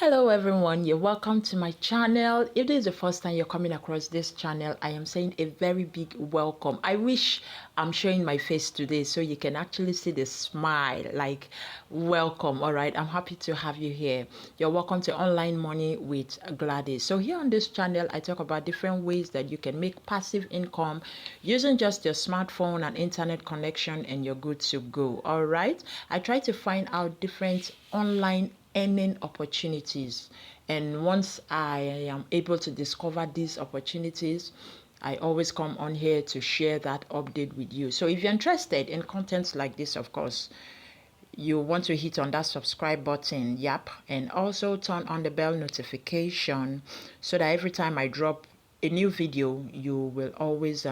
Hello everyone, you're welcome to my channel. If this is the first time you're coming across this channel, I am saying a very big welcome. I wish I'm showing my face today so you can actually see the smile, like welcome. All right, I'm happy to have you here. You're welcome to Online Money with Gladys. So here on this channel, I talk about different ways that you can make passive income using just your smartphone and internet connection, and you're good to go. All right, I try to find out different online earning opportunities, and once I am able to discover these opportunities, I always come on here to share that update with you. So if you're interested in contents like this, of course, you want to hit on that subscribe button, and also turn on the bell notification so that every time I drop a new video, you will always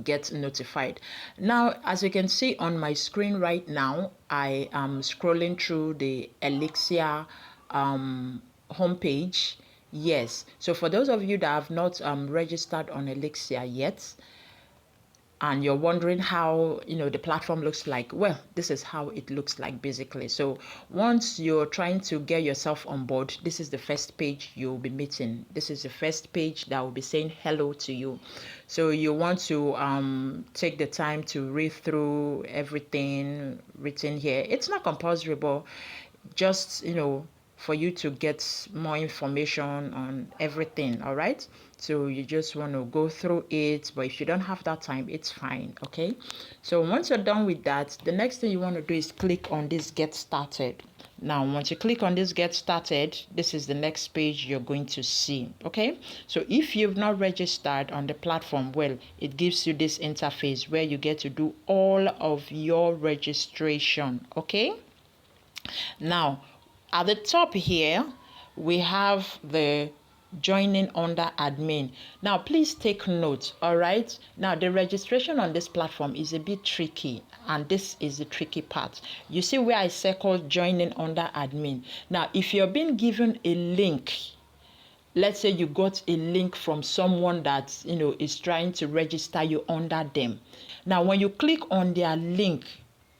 get notified. Now, as you can see on my screen right now, I am scrolling through the Elixir homepage. Yes, so for those of you that have not registered on Elixir yet, and you're wondering how the platform looks like, well, this is how it looks like basically. So once you're trying to get yourself on board, this is the first page you'll be meeting. This is the first page that will be saying hello to you. So you want to take the time to read through everything written here. It's not compulsory, but just for you to get more information on everything. All right, so you just want to go through it, but if you don't have that time, it's fine. Okay, so once you're done with that, the next thing you want to do is click on this get started. Now once you click on this get started, this is the next page you're going to see. Okay, so if you've not registered on the platform, well, it gives you this interface where you get to do all of your registration. Okay, now at the top here, we have the joining under admin. Now, please take note, all right? Now, the registration on this platform is a bit tricky, and this is the tricky part. You see where I circled joining under admin. Now, if you're being given a link, let's say you got a link from someone that, is trying to register you under them. Now, when you click on their link,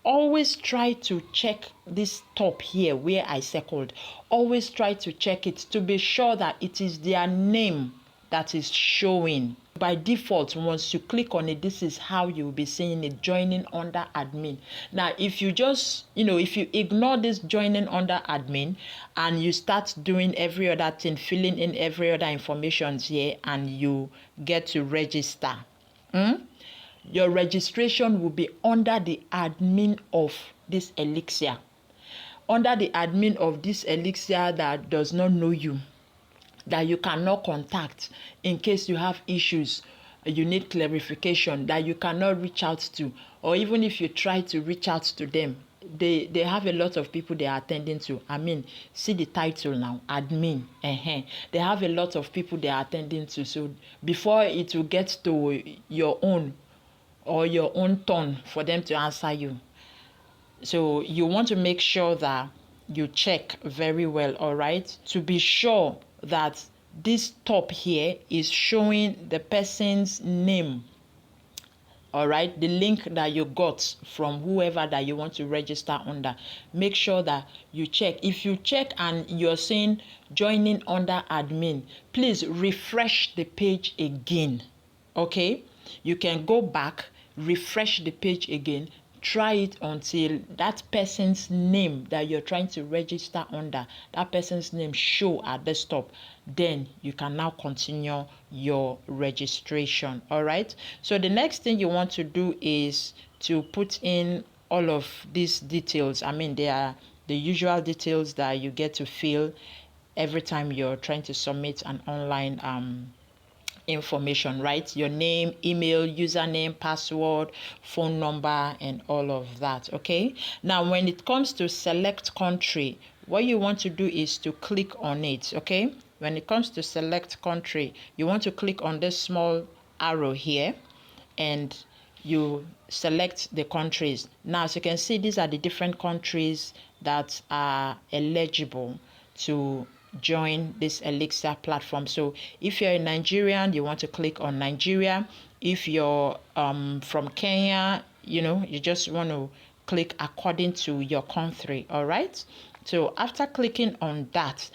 always try to check this top here where I circled. Always try to check it to be sure that it is their name that is showing. By default, once you click on it, this is how you'll be seeing it, joining under admin. Now, if you just, if you ignore this joining under admin and you start doing every other thing, filling in every other information here, and you get to register, your registration will be under the admin of this Elixir. Under the admin of this Elixir that does not know you, that you cannot contact in case you have issues, you need clarification, that you cannot reach out to, or even if you try to reach out to them, they have a lot of people they are attending to. I mean, see the title now, admin. They have a lot of people they are attending to. So before it will get to your own or your own turn for them to answer you, so you want to make sure that you check very well, all right, to be sure that this top here is showing the person's name. All right, the link that you got from whoever that you want to register under, make sure that you check. If you check and you're saying joining under admin, please refresh the page again. Okay, you can go back, refresh the page again, try it until that person's name that you're trying to register under, that person's name show at the top. Then you can now continue your registration. All right, so the next thing you want to do is to put in all of these details. I mean, they are the usual details that you get to fill every time you're trying to submit an online information, right? Your name, email, username, password, phone number, and all of that. Okay, now when it comes to select country, what you want to do is to click on it. Okay, when it comes to select country, you want to click on this small arrow here and you select the countries. Now, as you can see, these are the different countries that are eligible to join this Elixir platform. So if you're a Nigerian, you want to click on Nigeria. If you're from Kenya, you just want to click according to your country. All right, So after clicking on that,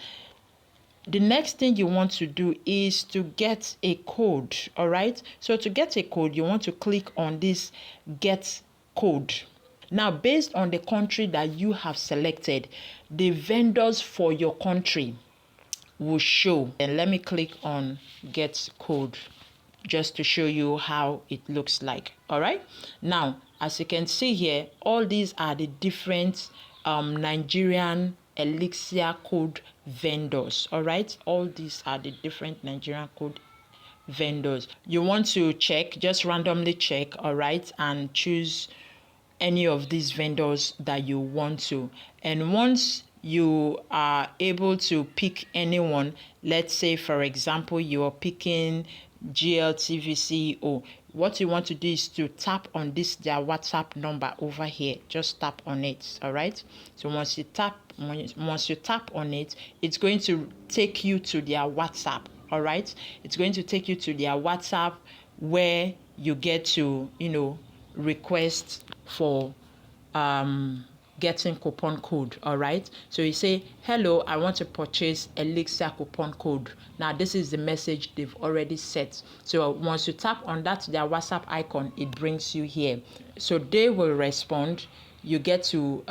the next thing you want to do is to get a code. All right, so to get a code, you want to click on this get code. Now, based on the country that you have selected, the vendors for your country will show. And let me click on get code just to show you how it looks like. All right, now as you can see here, all these are the different Nigerian Elixir code vendors. All right, all these are the different Nigerian code vendors. You want to check, just randomly check, all right, and choose any of these vendors that you want to. And once you are able to pick anyone, let's say for example you're picking GLTVCO, what you want to do is to tap on this their WhatsApp number over here. Just tap on it. All right, so once you tap on it, it's going to take you to their WhatsApp. All right, it's going to take you to their WhatsApp, where you get to request for getting coupon code. All right, so you say, hello, I want to purchase Elixir coupon code. Now this is the message they've already set. So once you tap on that their WhatsApp icon, it brings you here. So they will respond. You get to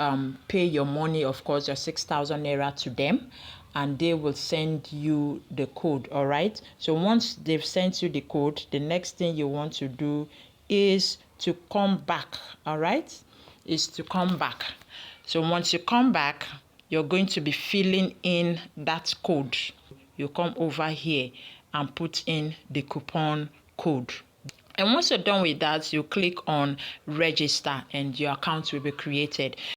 pay your money, of course, your 6,000 naira to them, and they will send you the code. All right, so once they've sent you the code, the next thing you want to do is to come back. All right, is to come back. So once you come back, you're going to be filling in that code. You come over here and put in the coupon code. And once you're done with that, you click on register and your account will be created.